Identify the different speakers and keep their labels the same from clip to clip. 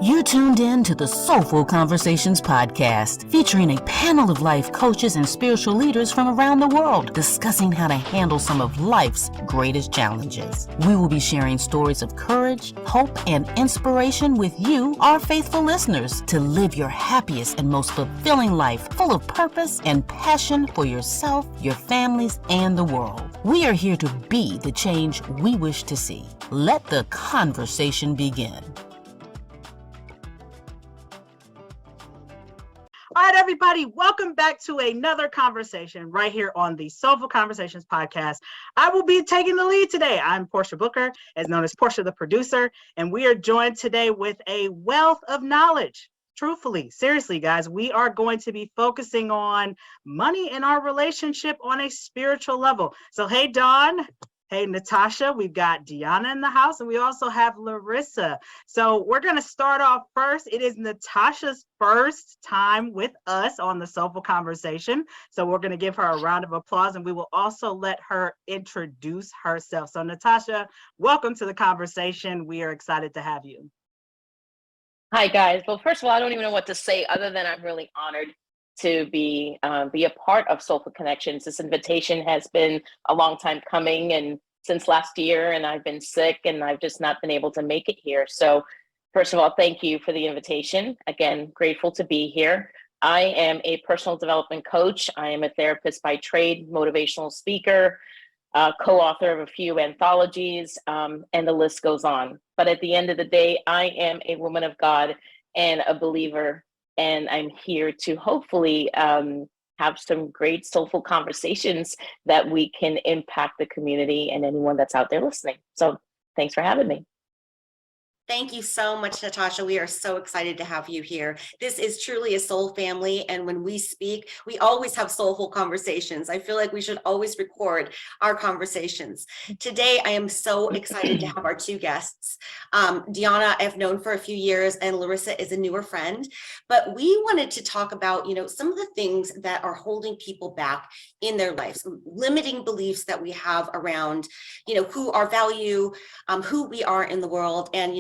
Speaker 1: You tuned in to the Soulful Conversations podcast, featuring a panel of life coaches and spiritual leaders from around the world discussing how to handle some of life's greatest challenges. We will be sharing stories of courage, hope, and inspiration with you, our faithful listeners, to live your happiest and most fulfilling life full of purpose and passion for yourself, your families, and the world. We are here to be the change we wish to see. Let the conversation begin.
Speaker 2: All right, everybody, welcome back to another conversation right here on the Soulful Conversations podcast. I will be taking the lead today. I'm Portia Booker, as known as Portia the producer, and we are joined today with a wealth of knowledge. Truthfully, seriously, guys, we are going to be focusing on money in our relationship on a spiritual level. So, hey, Dawn. Hey, Natashah, we've got De'iona in the house, and we also have Larissa. So we're going to start off first. It is Natashah's first time with us on the Soulful Conversation. So we're going to give her a round of applause, and we will also let her introduce herself. So Natashah, welcome to the conversation. We are excited to have you.
Speaker 3: Hi, guys. Well, first of all, I don't even know what to say other than I'm really honored to be a part of Soulful Connections. This invitation has been a long time coming, and since last year, and I've been sick and I've just not been able to make it here. So first of all, thank you for the invitation. Again, grateful to be here. I am a personal development coach. I am a therapist by trade, motivational speaker, co-author of a few anthologies, and the list goes on. But at the end of the day, I am a woman of God and a believer. And I'm here to hopefully have some great soulful conversations that we can impact the community and anyone that's out there listening. So thanks for having me.
Speaker 4: Thank you so much, Natashah. We are so excited to have you here. This is truly a soul family. And when we speak, we always have soulful conversations. I feel like we should always record our conversations. Today, I am so excited to have our two guests. De'iona, I've known for a few years, and Larissa is a newer friend. But we wanted to talk about, some of the things that are holding people back in their lives, limiting beliefs that we have around, who our value, who we are in the world, and,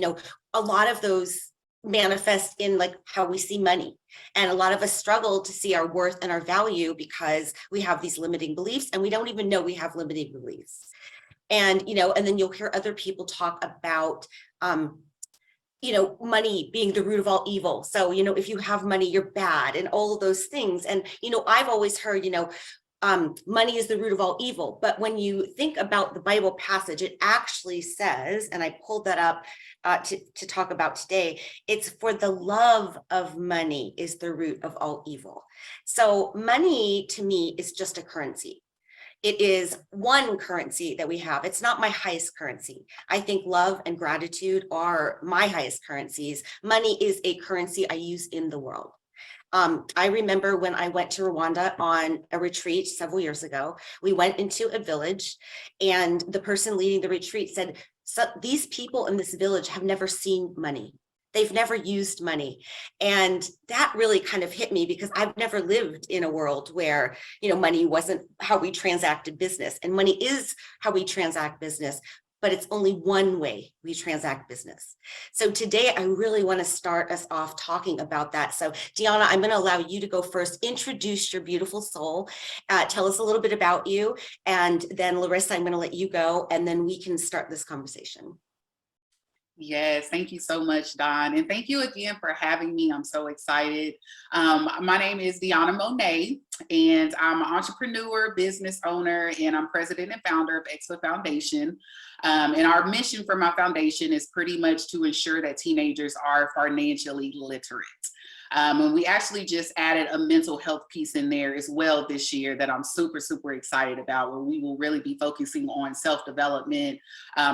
Speaker 4: a lot of those manifest in like how we see money. And a lot of us struggle to see our worth and our value because we have these limiting beliefs and we don't even know we have limiting beliefs. And, and then you'll hear other people talk about, money being the root of all evil. So, if you have money, you're bad and all of those things. And, I've always heard, money is the root of all evil. But when you think about the Bible passage, it actually says, and I pulled that up to talk about today, it's for the love of money is the root of all evil. So money to me is just a currency. It is one currency that we have. It's not my highest currency. I think love and gratitude are my highest currencies. Money is a currency I use in the world. I remember when I went to Rwanda on a retreat several years ago, we went into a village and the person leading the retreat said, so these people in this village have never seen money. They've never used money. And that really kind of hit me because I've never lived in a world where, money wasn't how we transacted business, and money is how we transact business. But it's only one way we transact business. So today, I really want to start us off talking about that. So De'iona, I'm going to allow you to go first, introduce your beautiful soul, tell us a little bit about you, and then Larissa, I'm going to let you go, and then we can start this conversation.
Speaker 5: Yes, thank you so much, Dawn. And thank you again for having me. I'm so excited. My name is De'iona Monay, and I'm an entrepreneur, business owner, and I'm president and founder of XFA Foundation. And our mission for my foundation is pretty much to ensure that teenagers are financially literate. And we actually just added a mental health piece in there as well this year that I'm super, super excited about, where we will really be focusing on self-development,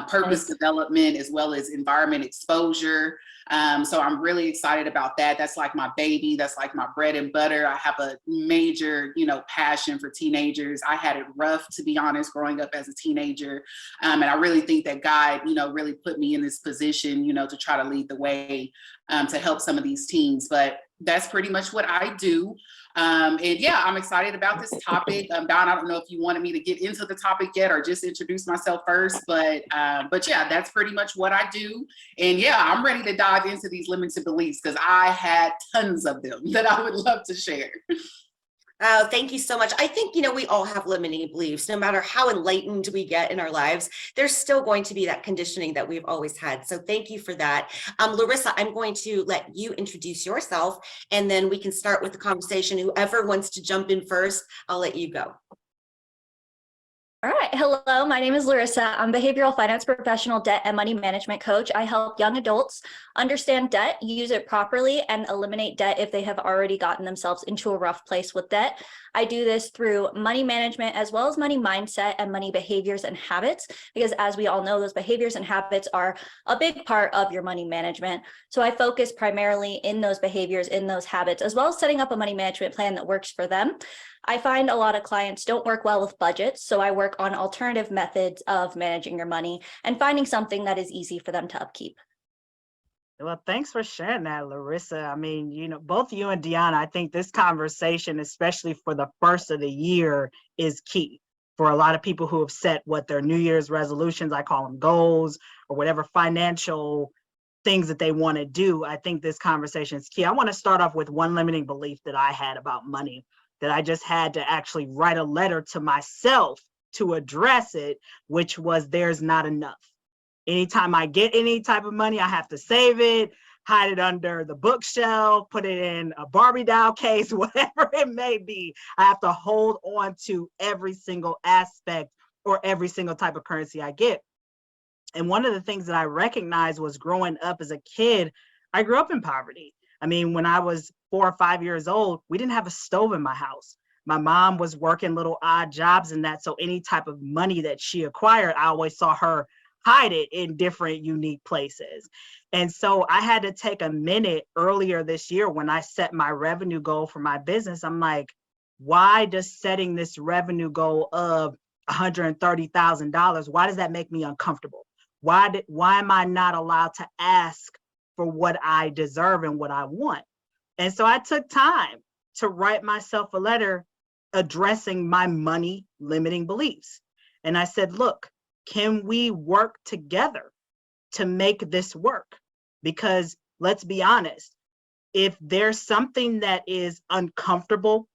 Speaker 5: purpose development, as well as environment exposure. So I'm really excited about that. That's like my baby. That's like my bread and butter. I have a major, passion for teenagers. I had it rough, to be honest, growing up as a teenager. And I really think that God, really put me in this position, to try to lead the way to help some of these teens. But that's pretty much what I do. And yeah, I'm excited about this topic. Dawn, I don't know if you wanted me to get into the topic yet or just introduce myself first, but yeah, that's pretty much what I do. And yeah, I'm ready to dive into these limited beliefs because I had tons of them that I would love to share.
Speaker 4: Oh, thank you so much. I think, we all have limiting beliefs. No matter how enlightened we get in our lives, there's still going to be that conditioning that we've always had. So thank you for that. Larissa, I'm going to let you introduce yourself, and then we can start with the conversation. Whoever wants to jump in first, I'll let you go.
Speaker 6: All right. Hello, my name is Larissa. I'm a behavioral finance professional, debt and money management coach. I help young adults understand debt, use it properly, and eliminate debt if they have already gotten themselves into a rough place with debt. I do this through money management as well as money mindset and money behaviors and habits, because as we all know, those behaviors and habits are a big part of your money management. So I focus primarily in those behaviors, in those habits, as well as setting up a money management plan that works for them. I find a lot of clients don't work well with budgets, so I work on alternative methods of managing your money and finding something that is easy for them to upkeep.
Speaker 2: Well, thanks for sharing that, Larissa. I mean, both you and De'iona, I think this conversation, especially for the first of the year, is key for a lot of people who have set what their New Year's resolutions, I call them goals, or whatever financial things that they want to do. I think this conversation is key. I want to start off with one limiting belief that I had about money, that I just had to actually write a letter to myself to address it, which was there's not enough. Anytime I get any type of money, I have to save it, hide it under the bookshelf, put it in a Barbie doll case, whatever it may be. I have to hold on to every single aspect or every single type of currency I get. And one of the things that I recognized was growing up as a kid, I grew up in poverty. I mean, when I was 4 or 5 years old, we didn't have a stove in my house. My mom was working little odd jobs and that. So any type of money that she acquired, I always saw her hide it in different unique places. And so I had to take a minute earlier this year when I set my revenue goal for my business. I'm like, why does setting this revenue goal of $130,000, why does that make me uncomfortable? Why am I not allowed to ask for what I deserve and what I want? And so I took time to write myself a letter addressing my money limiting beliefs. And I said, look, can we work together to make this work? Because let's be honest, if there's something that is uncomfortable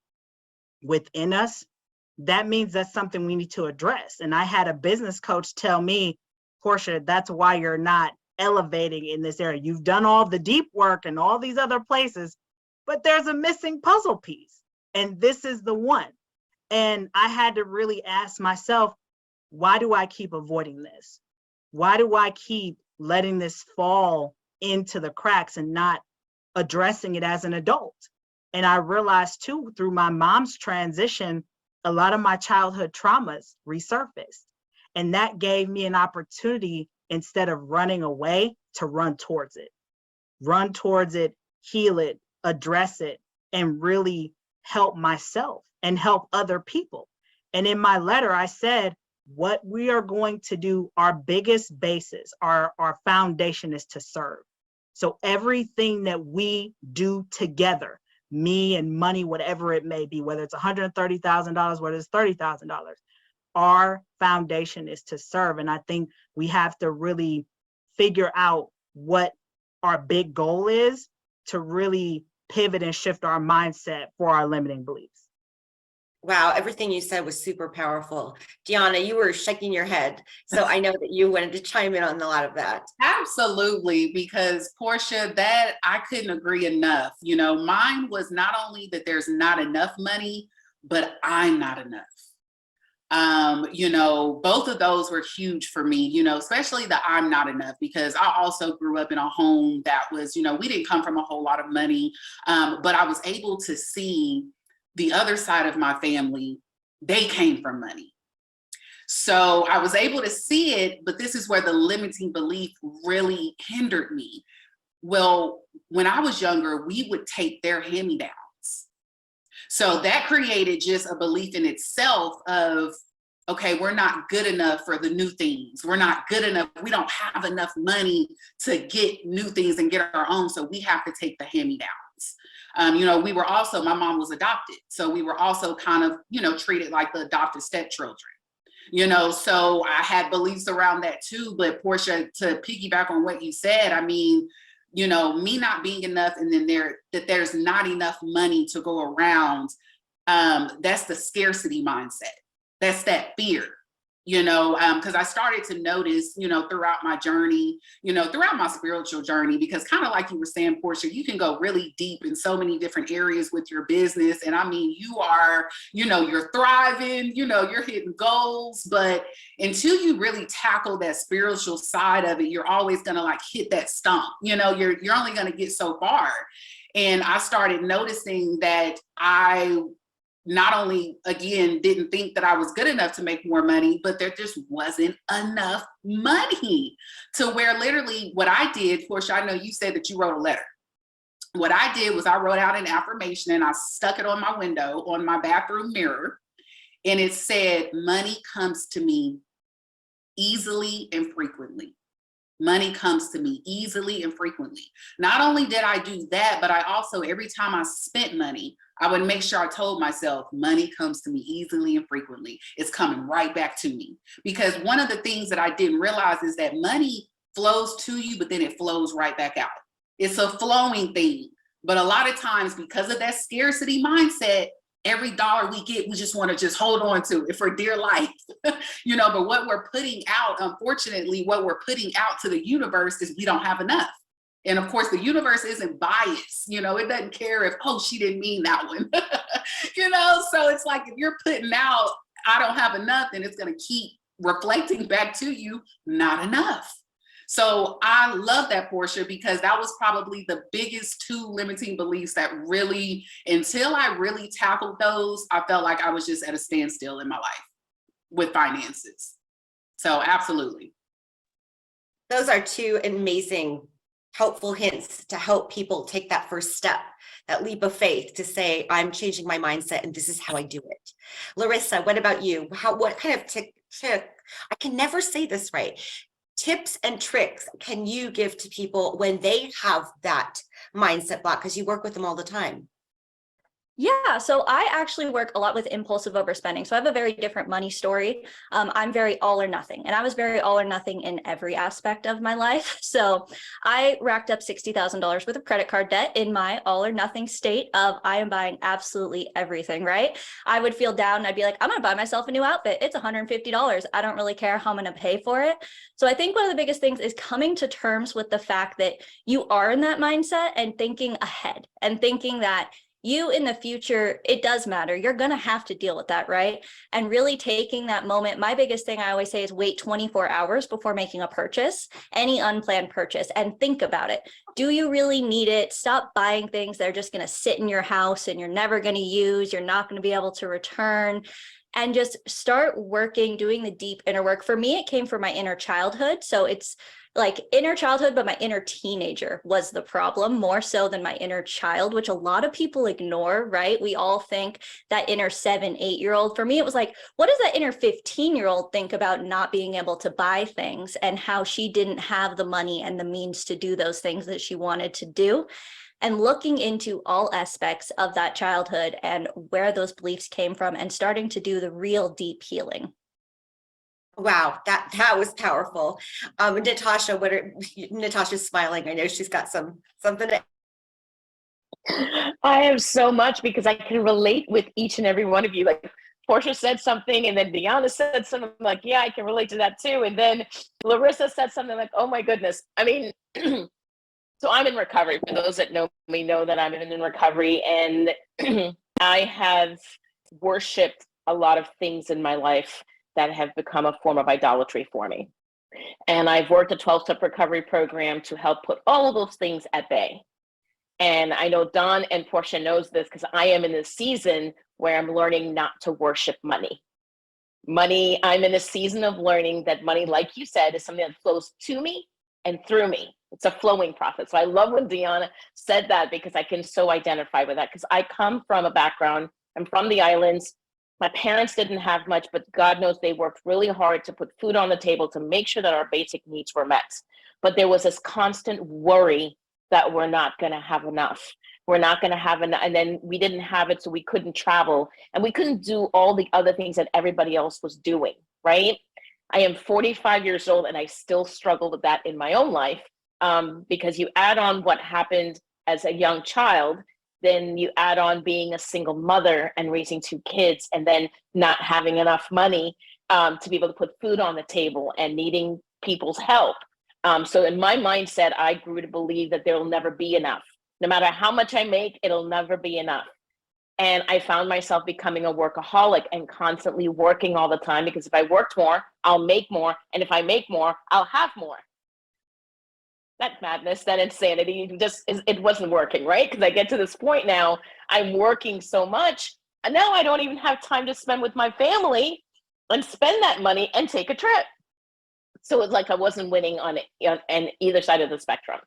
Speaker 2: within us, that means that's something we need to address. And I had a business coach tell me, Portia, that's why you're not elevating in this area. You've done all the deep work in all these other places, but there's a missing puzzle piece. And this is the one. And I had to really ask myself, why do I keep avoiding this? Why do I keep letting this fall into the cracks and not addressing it as an adult? And I realized too, through my mom's transition, a lot of my childhood traumas resurfaced. And that gave me an opportunity, instead of running away, to run towards it. Run towards it, heal it, address it, and really help myself and help other people. And in my letter, I said, what we are going to do, our biggest basis, our foundation is to serve. So everything that we do together, me and money, whatever it may be, whether it's $130,000, whether it's $30,000, our foundation is to serve. And I think we have to really figure out what our big goal is to really pivot and shift our mindset for our limiting beliefs.
Speaker 4: Wow, everything you said was super powerful. De'iona, you were shaking your head. So I know that you wanted to chime in on a lot of that.
Speaker 5: Absolutely, because Portia, that I couldn't agree enough. Mine was not only that there's not enough money, but I'm not enough. Both of those were huge for me, especially the I'm not enough, because I also grew up in a home that was, we didn't come from a whole lot of money, but I was able to see the other side of my family. They came from money. So I was able to see it, but this is where the limiting belief really hindered me. Well, when I was younger, we would take their hand-me-downs. So that created just a belief in itself of, okay, we're not good enough for the new things. We're not good enough. We don't have enough money to get new things and get our own. So we have to take the hand-me-downs. We were also, my mom was adopted. So we were also kind of, treated like the adopted stepchildren. So I had beliefs around that too. But Portia, to piggyback on what you said, I mean, me not being enough, and then there's not enough money to go around. That's the scarcity mindset. That's that fear, because I started to notice, throughout my journey, throughout my spiritual journey, because kind of like you were saying, Portia, you can go really deep in so many different areas with your business. And I mean, you are, you're thriving, you're hitting goals, but until you really tackle that spiritual side of it, you're always going to like hit that stump, you're only going to get so far. And I started noticing that I not only, again, didn't think that I was good enough to make more money, but there just wasn't enough money to where literally what I did, Portia, I know you said that you wrote a letter. What I did was I wrote out an affirmation and I stuck it on my window, on my bathroom mirror. And it said, money comes to me easily and frequently. Money comes to me easily and frequently. Not only did I do that, but I also, every time I spent money, I would make sure I told myself, money comes to me easily and frequently. It's coming right back to me. Because one of the things that I didn't realize is that money flows to you, but then it flows right back out. It's a flowing thing. But a lot of times, because of that scarcity mindset, every dollar we get, we just want to just hold on to it for dear life. But what we're putting out, unfortunately, what we're putting out to the universe is we don't have enough. And of course, the universe isn't biased. It doesn't care if, oh, she didn't mean that one. So it's like, if you're putting out, I don't have enough, then it's going to keep reflecting back to you, not enough. So I love that, Portia, because that was probably the biggest two limiting beliefs that really, until I really tackled those, I felt like I was just at a standstill in my life with finances. So absolutely.
Speaker 4: Those are two amazing, helpful hints to help people take that first step, that leap of faith to say, I'm changing my mindset and this is how I do it. Larissa, what about you? What kind of I can never say this right. Tips and tricks can you give to people when they have that mindset block? Because you work with them all the time.
Speaker 6: Yeah, so I actually work a lot with impulsive overspending. So I have a very different money story. I'm very all or nothing, and I was very all or nothing in every aspect of my life. So I racked up $60,000 worth of credit card debt in my all or nothing state of I am buying absolutely everything, right? I would feel down and I'd be like, I'm going to buy myself a new outfit. It's $150. I don't really care how I'm going to pay for it. So I think one of the biggest things is coming to terms with the fact that you are in that mindset and thinking ahead and thinking that you in the future, it does matter. You're going to have to deal with that, right? And really taking that moment. My biggest thing I always say is wait 24 hours before making a purchase, any unplanned purchase, and think about it. Do you really need it? Stop buying things that are just going to sit in your house and you're never going to use, you're not going to be able to return. And just start working, doing the deep inner work. For me, it came from my inner childhood. So it's like inner childhood, but my inner teenager was the problem more so than my inner child, which a lot of people ignore, right? We all think that inner 7, 8-year-old. For me, it was like, what does that inner 15-year-old think about not being able to buy things and how she didn't have the money and the means to do those things that she wanted to do? And looking into all aspects of that childhood and where those beliefs came from and starting to do the real deep healing.
Speaker 4: Wow, that was powerful. Natashah, Natashah's smiling. I know she's got something to.
Speaker 3: I have so much because I can relate with each and every one of you. Like Portia said something and then De'iona said something like, yeah, I can relate to that too. And then Larissa said something like, oh my goodness. I mean, so I'm in recovery. For those that know me know that I'm in recovery, and I have worshiped a lot of things in my life that have become a form of idolatry for me. And I've worked a 12-step recovery program to help put all of those things at bay. And I know Dawn and Portia knows this because I am in this season where I'm learning not to worship money. I'm in a season of learning that money, like you said, is something that flows to me and through me. It's a flowing profit. So I love when De'iona said that because I can so identify with that because I come from a background, I'm from the islands. My parents didn't have much, but God knows they worked really hard to put food on the table to make sure that our basic needs were met. But there was this constant worry that we're not going to have enough. we're not going to have and then we didn't have it, so we couldn't travel and we couldn't do all the other things that everybody else was doing, right? I am 45 years old and I still struggle with that in my own life, because you add on what happened as a young child, then you add on being a single mother and raising 2 kids and then not having enough money to be able to put food on the table and needing people's help. So in my mindset, I grew to believe that there will never be enough. No matter how much I make, it'll never be enough. And I found myself becoming a workaholic and constantly working all the time, because if I worked more, I'll make more. And if I make more, I'll have more. That madness, that insanity, it wasn't working, right? Because I get to this point now, I'm working so much, and now I don't even have time to spend with my family and spend that money and take a trip. So it's like I wasn't winning on either side of the spectrum.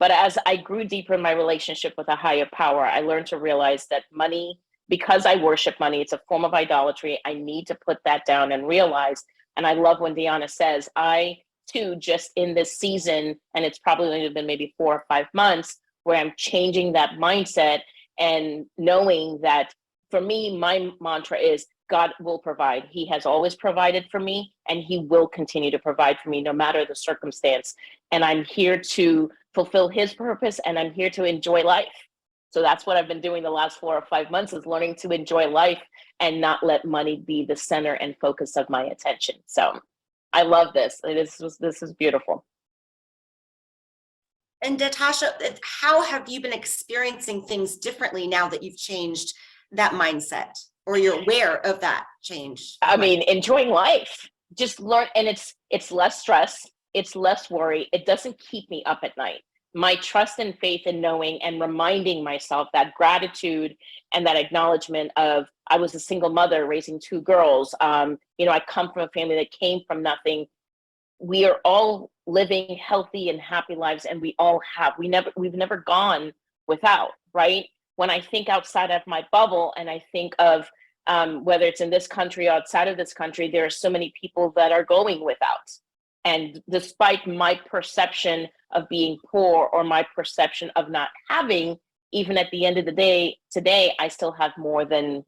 Speaker 3: But as I grew deeper in my relationship with a higher power, I learned to realize that money, because I worship money, it's a form of idolatry. I need to put that down and realize, and I love when De'iona says, I too, just in this season, and it's probably only been maybe 4 or 5 months, where I'm changing that mindset and knowing that for me, my mantra is God will provide. He has always provided for me, and he will continue to provide for me no matter the circumstance. And I'm here to fulfill his purpose, and I'm here to enjoy life. So that's what I've been doing the last 4 or 5 months, is learning to enjoy life and not let money be the center and focus of my attention. So I love this. This is beautiful.
Speaker 4: And Natashah, how have you been experiencing things differently now that you've changed that mindset, or you're aware of that change?
Speaker 3: I mean, enjoying life, just learn, and it's less stress, it's less worry. It doesn't keep me up at night. My trust and faith in knowing and reminding myself that gratitude and that acknowledgement of, I was a single mother raising 2 girls. I come from a family that came from nothing. We are all living healthy and happy lives, and we all have. We've never gone without, right? When I think outside of my bubble, and I think of whether it's in this country or outside of this country, there are so many people that are going without. And despite my perception of being poor or my perception of not having, even at the end of the day, today, I still have more than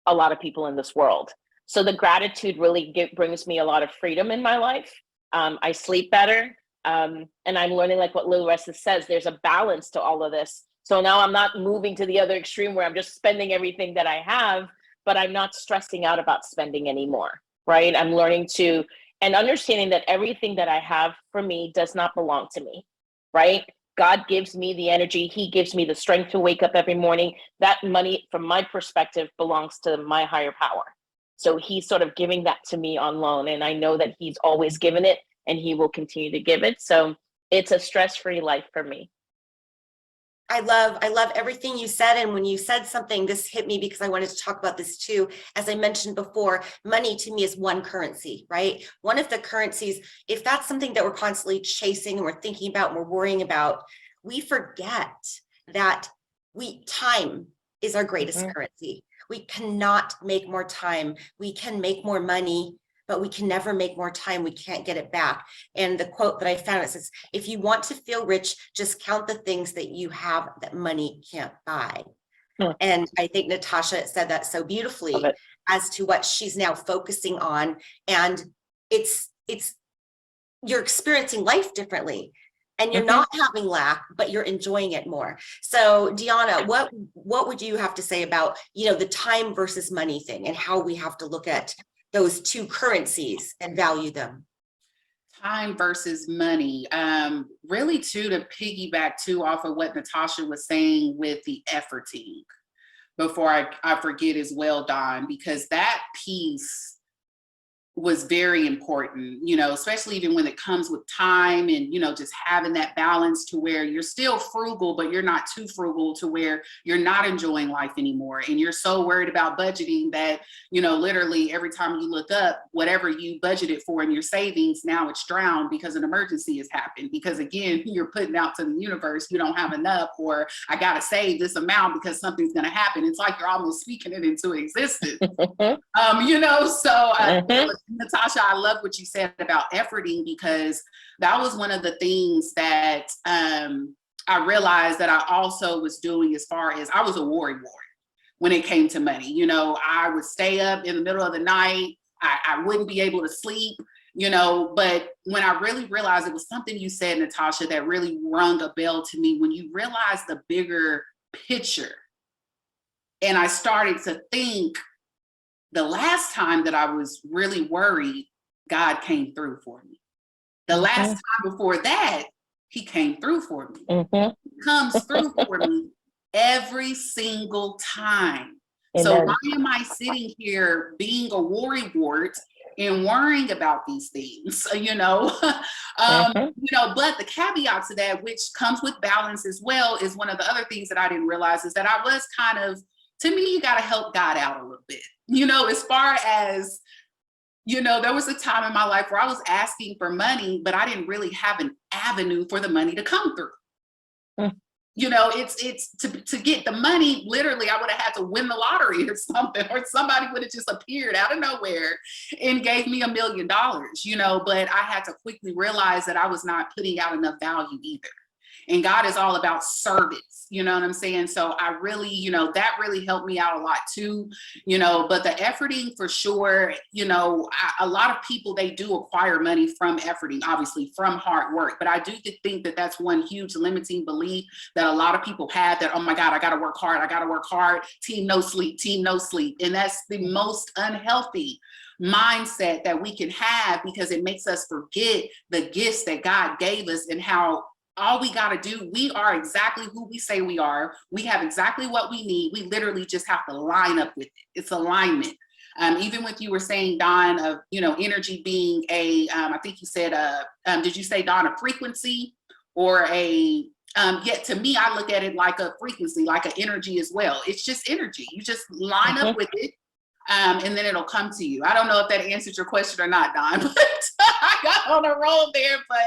Speaker 3: a lot of people in this world. So the gratitude really brings me a lot of freedom in my life. I sleep better. And I'm learning, like what Larissa says, there's a balance to all of this. So now I'm not moving to the other extreme where I'm just spending everything that I have, but I'm not stressing out about spending anymore, right? I'm learning to, and understanding that everything that I have for me does not belong to me, right? God gives me the energy. He gives me the strength to wake up every morning. That money, from my perspective, belongs to my higher power. So he's sort of giving that to me on loan. And I know that he's always given it, and he will continue to give it. So it's a stress-free life for me.
Speaker 4: I love everything you said. And when you said something, this hit me because I wanted to talk about this too. As I mentioned before, money to me is one currency, right? One of the currencies, if that's something that we're constantly chasing and we're thinking about and we're worrying about, we forget that time is our greatest currency. We cannot make more time. We can make more money, but we can never make more time. We can't get it back. And the quote that I found, it says, if you want to feel rich, just count the things that you have that money can't buy. And I think Natashah said that so beautifully as to what she's now focusing on. And it's you're experiencing life differently, and you're not having lack, but you're enjoying it more. So De'iona, what would you have to say about, the time versus money thing, and how we have to look at those two currencies and value them?
Speaker 5: Time versus money. Really too, to piggyback too off of what Natashah was saying with the efforting, before I forget as well, Dawn, because that piece was very important, especially even when it comes with time and, just having that balance to where you're still frugal, but you're not too frugal to where you're not enjoying life anymore. And you're so worried about budgeting that, literally every time you look up, whatever you budgeted for in your savings, now it's drowned because an emergency has happened. Because again, you're putting out to the universe, you don't have enough, or I got to save this amount because something's going to happen. It's like you're almost speaking it into existence. Natashah, I love what you said about efforting, because that was one of the things that I realized that I also was doing, as far as I was a worry wart when it came to money. You know, I would stay up in the middle of the night. I wouldn't be able to sleep, you know, but when I really realized, it was something you said, Natashah, that really rung a bell to me. When you realize the bigger picture, and I started to think, the last time that I was really worried, God came through for me. The last time before that, he came through for me. He comes through for me every single time.
Speaker 3: Amen.
Speaker 5: So why am I sitting here being a worry wart and worrying about these things, you know? You know, but the caveat to that, which comes with balance as well, is one of the other things that I didn't realize, is that I was kind of, to me, you got to help God out a little bit, you know, as far as, you know, there was a time in my life where I was asking for money, but I didn't really have an avenue for the money to come through. You know, it's to get the money, literally, I would have had to win the lottery or something, or somebody would have just appeared out of nowhere and gave me $1 million, you know, but I had to quickly realize that I was not putting out enough value either. And God is all about service, you know what I'm saying? So I really, you know, that really helped me out a lot too, you know, but the efforting for sure, you know, a lot of people, they do acquire money from efforting, obviously from hard work. But I do think that that's one huge limiting belief that a lot of people have, that, oh my God, I got to work hard. I got to work hard. Team no sleep, team no sleep. And that's the most unhealthy mindset that we can have, because it makes us forget the gifts that God gave us, and how all we got to do, we are exactly who we say we are. We have exactly what we need. We literally just have to line up with it. It's alignment. Even with you were saying, Dawn, of, you know, energy being a, I think you said, did you say, Dawn, a frequency or a, yet to me, I look at it like a frequency, like an energy as well. It's just energy. You just line up with it. And then it'll come to you. I don't know if that answered your question or not, Dawn, but I got on a roll there. But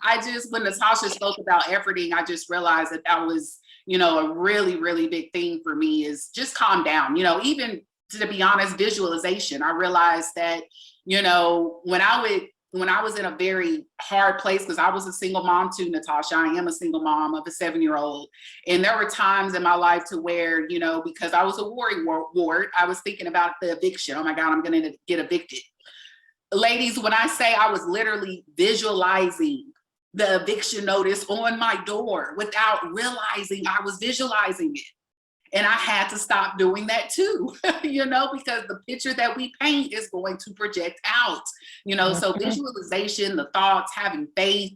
Speaker 5: I just, when Natashah spoke about efforting, I just realized that that was, you know, a really, really big thing for me, is just calm down. You know, even to be honest, visualization. I realized that, you know, when I was in a very hard place, because I was a single mom too, Natashah. I am a single mom of a 7-year-old. And there were times in my life to where, you know, because I was a worry wart, I was thinking about the eviction. Oh my God, I'm going to get evicted. Ladies, when I say I was literally visualizing the eviction notice on my door without realizing I was visualizing it. And I had to stop doing that too, you know, because the picture that we paint is going to project out, you know, so visualization, the thoughts, having faith,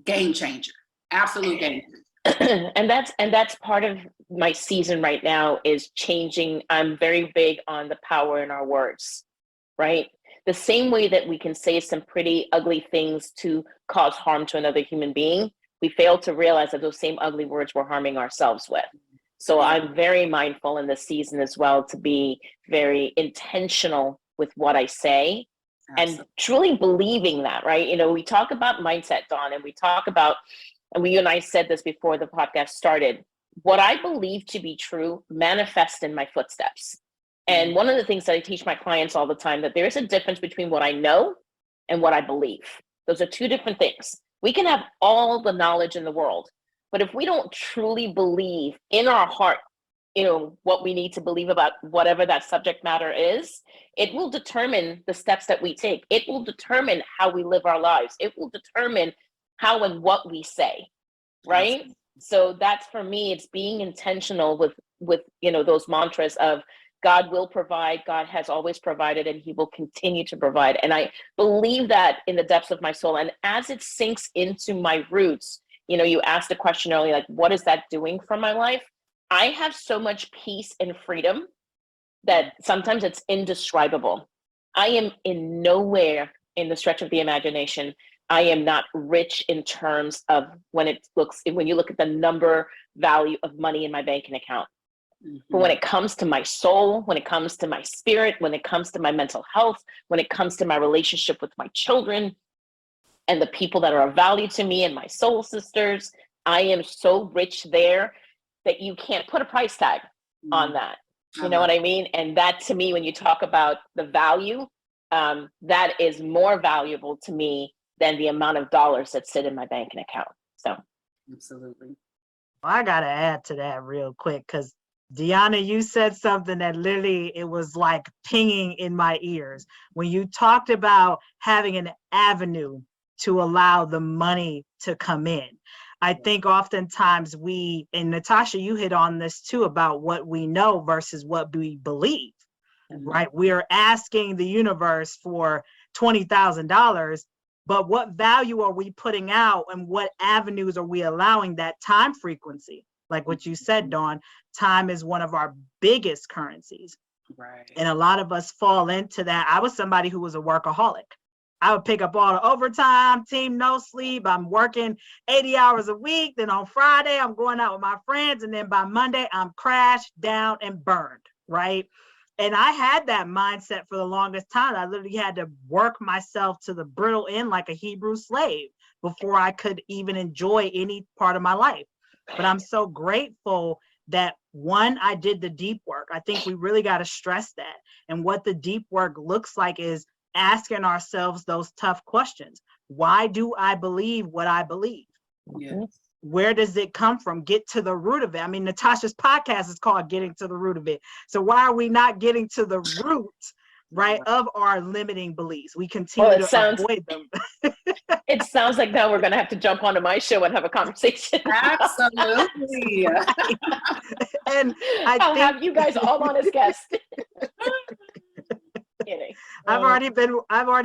Speaker 5: game changer, absolute game changer.
Speaker 3: And that's part of my season right now, is changing. I'm very big on the power in our words, right? The same way that we can say some pretty ugly things to cause harm to another human being, we fail to realize that those same ugly words we're harming ourselves with. So I'm very mindful in this season as well to be very intentional with what I say. Absolutely. And truly believing that, right? You know, we talk about mindset, Dawn, and we talk about, and you and I said this before the podcast started, what I believe to be true manifests in my footsteps. And one of the things that I teach my clients all the time, that there is a difference between what I know and what I believe. Those are two different things. We can have all the knowledge in the world, but if we don't truly believe in our heart, you know, what we need to believe about whatever that subject matter is, it will determine the steps that we take. It will determine how we live our lives. It will determine how and what we say, right? Yes. So that's, for me, it's being intentional with you know, those mantras of God will provide, God has always provided, and he will continue to provide. And I believe that in the depths of my soul. And as it sinks into my roots, you know, you asked a question earlier, like, what is that doing for my life? I have so much peace and freedom that sometimes it's indescribable. I am in nowhere in the stretch of the imagination. I am not rich in terms of when you look at the number value of money in my banking account. But when it comes to my soul, when it comes to my spirit, when it comes to my mental health, when it comes to my relationship with my children, and the people that are of value to me and my soul sisters, I am so rich there that you can't put a price tag on that. You know what I mean? And that, to me, when you talk about the value, that is more valuable to me than the amount of dollars that sit in my banking account. So
Speaker 5: absolutely.
Speaker 2: I gotta add to that real quick because De'iona, you said something that literally it was like pinging in my ears when you talked about having an avenue to allow the money to come in. I think oftentimes and Natashah, you hit on this too about what we know versus what we believe, right? We are asking the universe for $20,000, but what value are we putting out and what avenues are we allowing that time frequency? Like what you said, Dawn, time is one of our biggest currencies.
Speaker 5: Right.
Speaker 2: And a lot of us fall into that. I was somebody who was a workaholic. I would pick up all the overtime, team no sleep. I'm working 80 hours a week. Then on Friday, I'm going out with my friends. And then by Monday, I'm crashed, down, and burned, right? And I had that mindset for the longest time. I literally had to work myself to the brittle end like a Hebrew slave before I could even enjoy any part of my life. But I'm so grateful that one, I did the deep work. I think we really got to stress that. And what the deep work looks like is asking ourselves those tough questions. Why do I believe what I believe?
Speaker 5: Yes.
Speaker 2: Where does it come from? Get to the root of it. I mean, Natashah's podcast is called Getting to the Root of It. So why are we not getting to the root, right, of our limiting beliefs? We continue to avoid them.
Speaker 3: It sounds like now we're going to have to jump onto my show and have a conversation.
Speaker 5: Absolutely.
Speaker 2: And
Speaker 3: I'll have you guys all on as guests. Kidding.
Speaker 2: I've already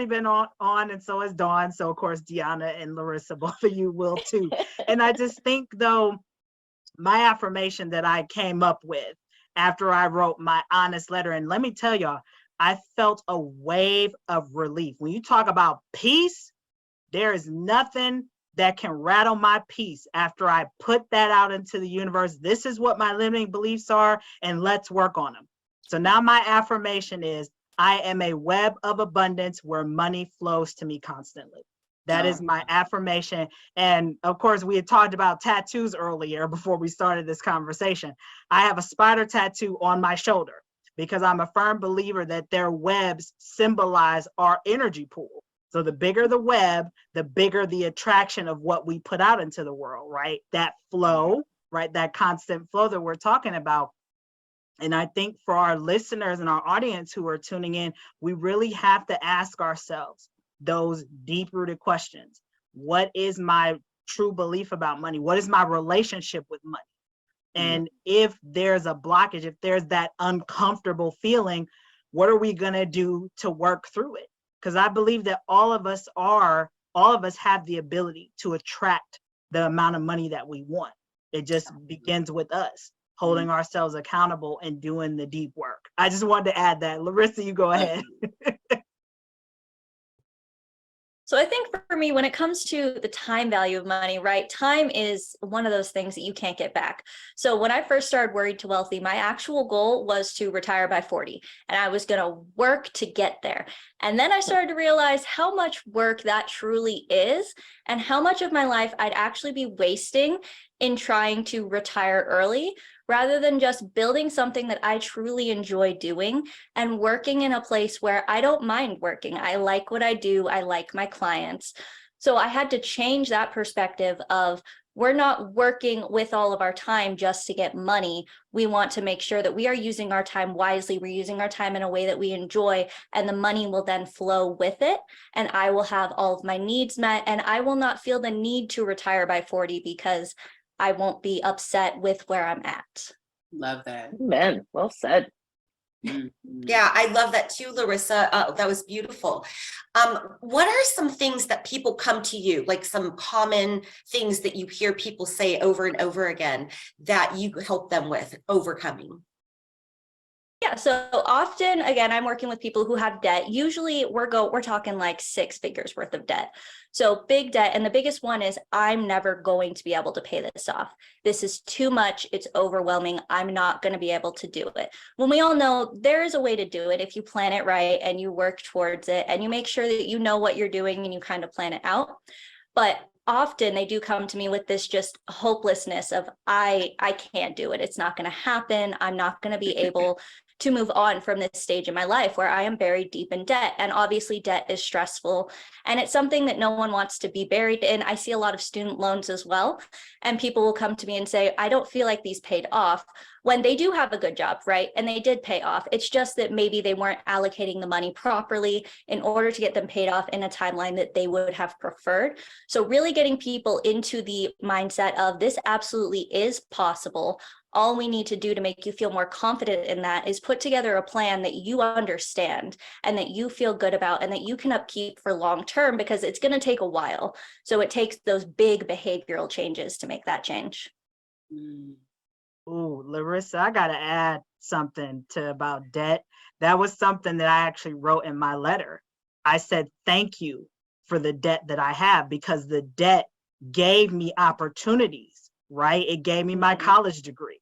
Speaker 2: been on, and so has Dawn. So of course, De'iona and Larissa, both of you will too. And I just think though, my affirmation that I came up with after I wrote my honest letter, and let me tell y'all, I felt a wave of relief. When you talk about peace, there is nothing that can rattle my peace after I put that out into the universe. This is what my limiting beliefs are, and let's work on them. So now my affirmation is, I am a web of abundance where money flows to me constantly. That is my affirmation. And of course, we had talked about tattoos earlier before we started this conversation. I have a spider tattoo on my shoulder because I'm a firm believer that their webs symbolize our energy pool. So the bigger the web, the bigger the attraction of what we put out into the world, right? That flow, right? That constant flow that we're talking about. And I think for our listeners and our audience who are tuning in, we really have to ask ourselves those deep-rooted questions. What is my true belief about money? What is my relationship with money? And if there's a blockage, if there's that uncomfortable feeling, what are we going to do to work through it? Because I believe that all of us have the ability to attract the amount of money that we want. It just begins with us holding ourselves accountable and doing the deep work. I just wanted to add that. Larissa, you go ahead.
Speaker 6: So I think for me, when it comes to the time value of money, right, time is one of those things that you can't get back. So when I first started Worried to Wealthy, my actual goal was to retire by 40, and I was going to work to get there. And then I started to realize how much work that truly is and how much of my life I'd actually be wasting in trying to retire early, rather than just building something that I truly enjoy doing and working in a place where I don't mind working. I like what I do. I like my clients. So I had to change that perspective of, we're not working with all of our time just to get money. We want to make sure that we are using our time wisely. We're using our time in a way that we enjoy, and the money will then flow with it. And I will have all of my needs met, and I will not feel the need to retire by 40 because I won't be upset with where I'm at.
Speaker 5: Love that.
Speaker 3: Man, well said.
Speaker 4: Yeah, I love that too, Larissa. That was beautiful. What are some things that people come to you, like some common things that you hear people say over and over again that you help them with overcoming?
Speaker 6: Yeah, so often, again, I'm working with people who have debt. Usually we're talking like 6 figures worth of debt. So big debt. And the biggest one is, I'm never going to be able to pay this off. This is too much. It's overwhelming. I'm not going to be able to do it. When we all know there is a way to do it if you plan it right and you work towards it and you make sure that you know what you're doing and you kind of plan it out. But often they do come to me with this just hopelessness of, I can't do it. It's not going to happen. I'm not going to be able to move on from this stage in my life where I am buried deep in debt. And obviously debt is stressful and it's something that no one wants to be buried in. I see a lot of student loans as well. And people will come to me and say, I don't feel like these paid off, when they do have a good job, right? And they did pay off. It's just that maybe they weren't allocating the money properly in order to get them paid off in a timeline that they would have preferred. So really getting people into the mindset of this absolutely is possible. All we need to do to make you feel more confident in that is put together a plan that you understand and that you feel good about and that you can upkeep for long term, because it's going to take a while. So it takes those big behavioral changes to make that change.
Speaker 2: Ooh, Larissa, I got to add something to about debt. That was something that I actually wrote in my letter. I said, thank you for the debt that I have, because the debt gave me opportunities, right? It gave me my college degree.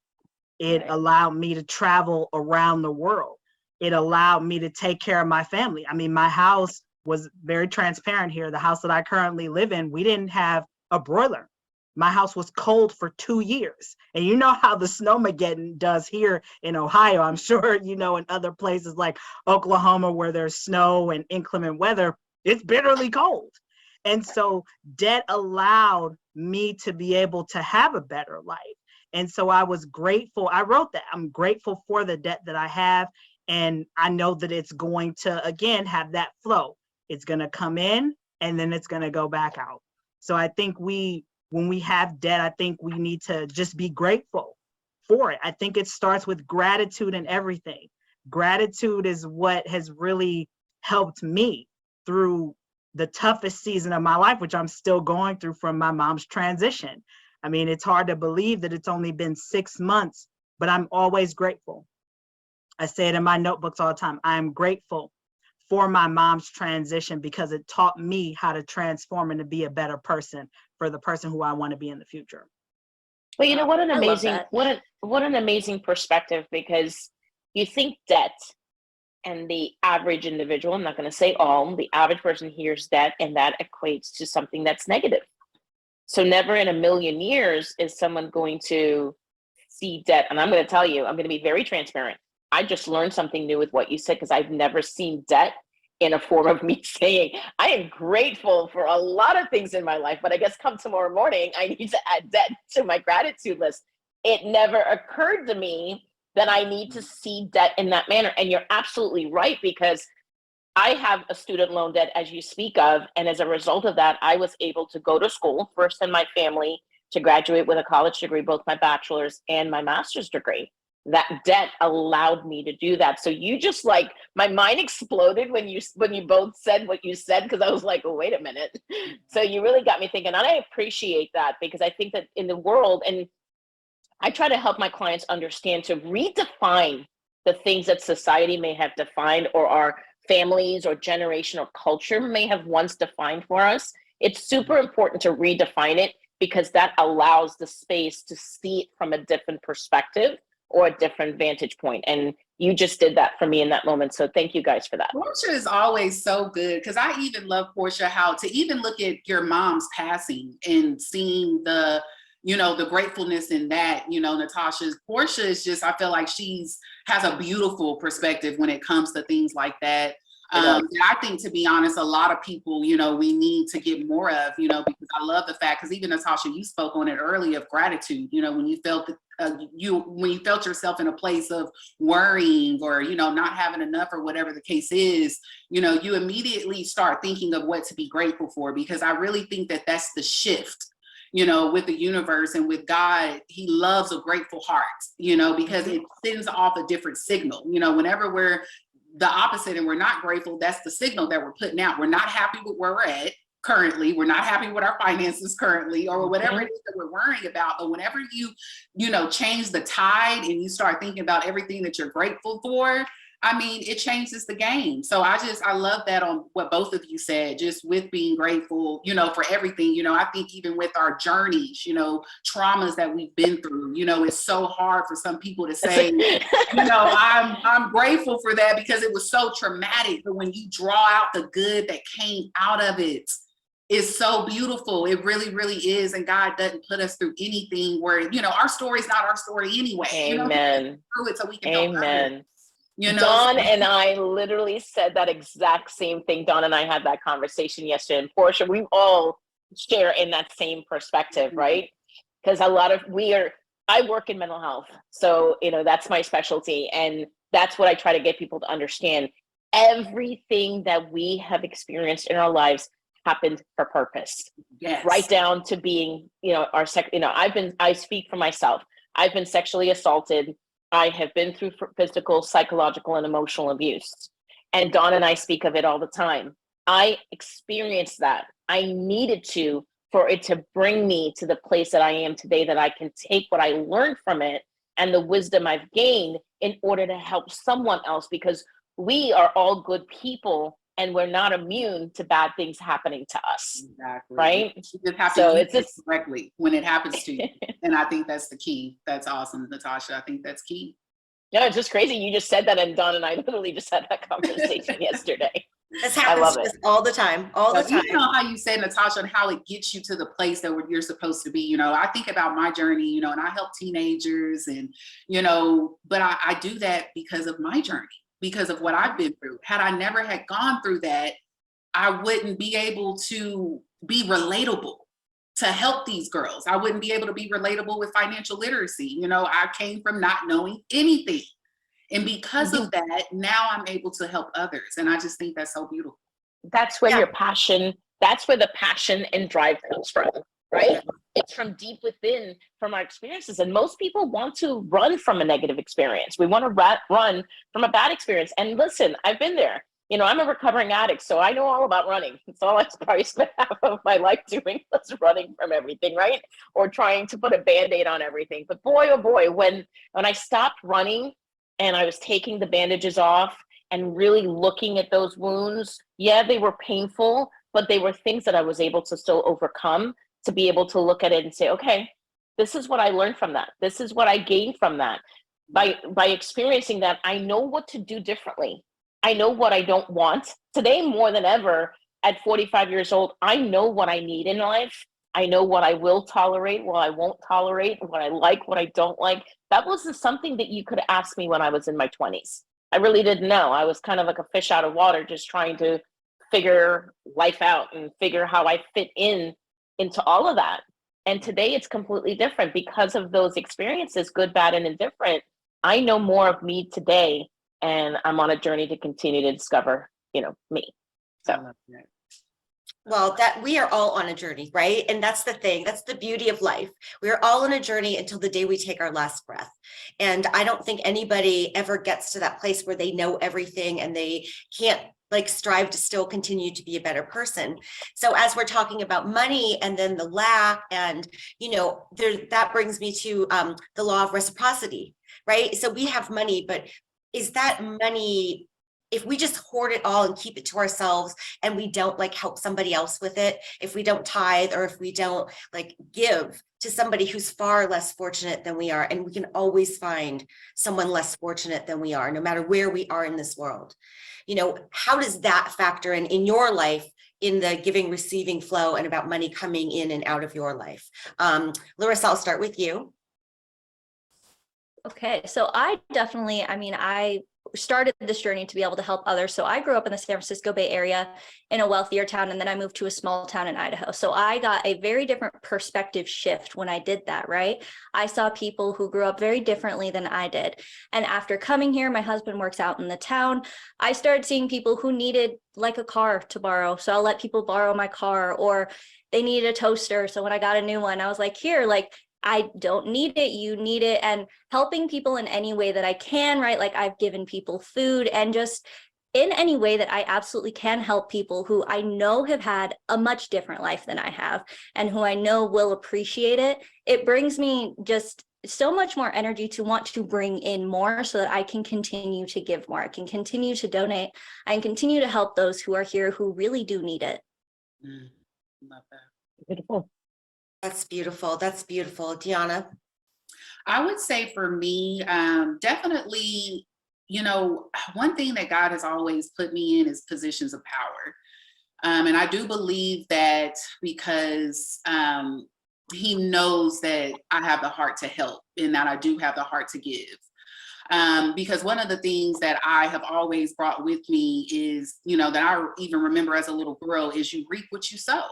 Speaker 2: It allowed me to travel around the world. It allowed me to take care of my family. I mean, my house was very transparent here. The house that I currently live in, we didn't have a broiler. My house was cold for 2 years. And you know how the snowmageddon does here in Ohio. I'm sure, you know, in other places like Oklahoma where there's snow and inclement weather, it's bitterly cold. And so debt allowed me to be able to have a better life. And so I was grateful. I wrote that. I'm grateful for the debt that I have. And I know that it's going to, again, have that flow. It's going to come in and then it's going to go back out. So I think when we have debt, I think we need to just be grateful for it. I think it starts with gratitude and everything. Gratitude is what has really helped me through the toughest season of my life, which I'm still going through from my mom's transition. I mean, it's hard to believe that it's only been 6 months, but I'm always grateful. I say it in my notebooks all the time. I am grateful for my mom's transition because it taught me how to transform and to be a better person for the person who I want to be in the future.
Speaker 3: Well, you know, what an amazing perspective, because you think debt and the average individual, I'm not going to say all, the average person hears debt and that equates to something that's negative. So never in a million years is someone going to see debt. And I'm going to tell you, I'm going to be very transparent. I just learned something new with what you said, because I've never seen debt in a form of me saying, I am grateful for a lot of things in my life, but I guess come tomorrow morning, I need to add debt to my gratitude list. It never occurred to me that I need to see debt in that manner. And you're absolutely right, because I have a student loan debt, as you speak of. And as a result of that, I was able to go to school first in my family to graduate with a college degree, both my bachelor's and my master's degree. That debt allowed me to do that. So you just, like, my mind exploded when you both said what you said, because I was like, oh, wait a minute. So you really got me thinking, and I appreciate that, because I think that in the world, and I try to help my clients understand to redefine the things that society may have defined, or our families or generational culture may have once defined for us. It's super important to redefine it, because that allows the space to see it from a different perspective or a different vantage point. And you just did that for me in that moment. So thank you guys for that.
Speaker 5: Portia is always so good, because I even love, Portia, how to even look at your mom's passing and seeing the, you know, the gratefulness in that. You know, Portia is just, I feel like has a beautiful perspective when it comes to things like that. I think, to be honest, a lot of people, you know, we need to get more of, you know, because I love the fact, because even Natashah, you spoke on it earlier, of gratitude. You know, when you felt when you felt yourself in a place of worrying, or, you know, not having enough, or whatever the case is, you know, you immediately start thinking of what to be grateful for, because I really think that that's the shift, you know, with the universe and with God. He loves a grateful heart, you know, because it sends off a different signal. You know, whenever we're the opposite and we're not grateful, that's the signal that we're putting out. We're not happy with where we're at currently. We're not happy with our finances currently, or whatever it is that we're worrying about. But whenever you know, change the tide and you start thinking about everything that you're grateful for, I mean, it changes the game. So I love that on what both of you said, just with being grateful, you know, for everything. You know, I think even with our journeys, you know, traumas that we've been through, you know, it's so hard for some people to say, you know, I'm grateful for that because it was so traumatic. But when you draw out the good that came out of it, it's so beautiful. It really, really is. And God doesn't put us through anything where, you know, our story's not our story anyway.
Speaker 3: Amen.
Speaker 5: You know, through it so we can help others. You know,
Speaker 3: Dawn and I literally said that exact same thing. Dawn and I had that conversation yesterday. And Portia, we all share in that same perspective, right? Because I work in mental health. So, that's my specialty. And that's what I try to get people to understand. Everything that we have experienced in our lives happened for purpose.
Speaker 5: Yes.
Speaker 3: Right down to being, I speak for myself. I've been sexually assaulted. I have been through physical, psychological, and emotional abuse. And Dawn and I speak of it all the time. I experienced that. I needed to, for it to bring me to the place that I am today, that I can take what I learned from it and the wisdom I've gained in order to help someone else, because we are all good people and we're not immune to bad things happening to us.
Speaker 5: Exactly.
Speaker 3: Right?
Speaker 5: You just have to use it correctly when it happens to you. And I think that's the key. That's awesome, Natashah. I think that's key.
Speaker 3: No, it's just crazy. You just said that, and Dawn and I literally just had that conversation yesterday.
Speaker 4: This happens to us all the time,
Speaker 5: You know how you said, Natashah, and how it gets you to the place that you're supposed to be. I think about my journey, and I help teenagers, and, but I do that because of my journey, because of what I've been through. Had I never had gone through that, I wouldn't be able to be relatable to help these girls. I wouldn't be able to be relatable with financial literacy. I came from not knowing anything. And because of that, now I'm able to help others. And I just think that's so beautiful.
Speaker 3: That's where that's where the passion and drive comes from, right? It's from deep within, from our experiences. And most people want to run from a negative experience. We want to run from a bad experience. And listen, I've been there. I'm a recovering addict, so I know all about running. It's all I probably spent half of my life doing, was running from everything, right? Or trying to put a Band-Aid on everything. But boy, oh boy, when I stopped running and I was taking the bandages off and really looking at those wounds, yeah, they were painful, but they were things that I was able to still overcome, to be able to look at it and say, okay, this is what I learned from that. This is what I gained from that. By experiencing that, I know what to do differently. I know what I don't want. Today, more than ever, at 45 years old, I know what I need in life. I know what I will tolerate, what I won't tolerate, what I like, what I don't like. That wasn't something that you could ask me when I was in my 20s. I really didn't know. I was kind of like a fish out of water, just trying to figure life out and figure how I fit into all of that. And today it's completely different because of those experiences, good, bad, and indifferent. I know more of me today, and I'm on a journey to continue to discover, me. So.
Speaker 4: Well, that we are all on a journey, right? And that's the thing. That's the beauty of life. We are all on a journey until the day we take our last breath. And I don't think anybody ever gets to that place where they know everything and they can't strive to still continue to be a better person. So as we're talking about money and then the lack, and that brings me to the law of reciprocity, right? So we have money, but is that money, if we just hoard it all and keep it to ourselves and we don't help somebody else with it, if we don't tithe, or if we don't give to somebody who's far less fortunate than we are, and we can always find someone less fortunate than we are, no matter where we are in this world. How does that factor in your life, in the giving, receiving flow, and about money coming in and out of your life? Larissa, I'll start with you.
Speaker 6: Okay, so I started this journey to be able to help others. So I grew up in the San Francisco Bay Area in a wealthier town, and then I moved to a small town in Idaho. So I got a very different perspective shift when I did that, right? I saw people who grew up very differently than I did. And after coming here, my husband works out in the town. I started seeing people who needed a car to borrow. So I'll let people borrow my car, or they needed a toaster. So when I got a new one, I was like, here, I don't need it, you need it. And helping people in any way that I can, right? I've given people food, and just in any way that I absolutely can help people who I know have had a much different life than I have, and who I know will appreciate it. It brings me just so much more energy to want to bring in more, so that I can continue to give more. I can continue to donate. I can continue to help those who are here who really do need it.
Speaker 5: Love that.
Speaker 3: Beautiful.
Speaker 4: That's beautiful. That's beautiful. De'iona?
Speaker 5: I would say for me, definitely, one thing that God has always put me in is positions of power. And I do believe that because he knows that I have the heart to help, and that I do have the heart to give. Because one of the things that I have always brought with me is, that I even remember as a little girl, is you reap what you sow.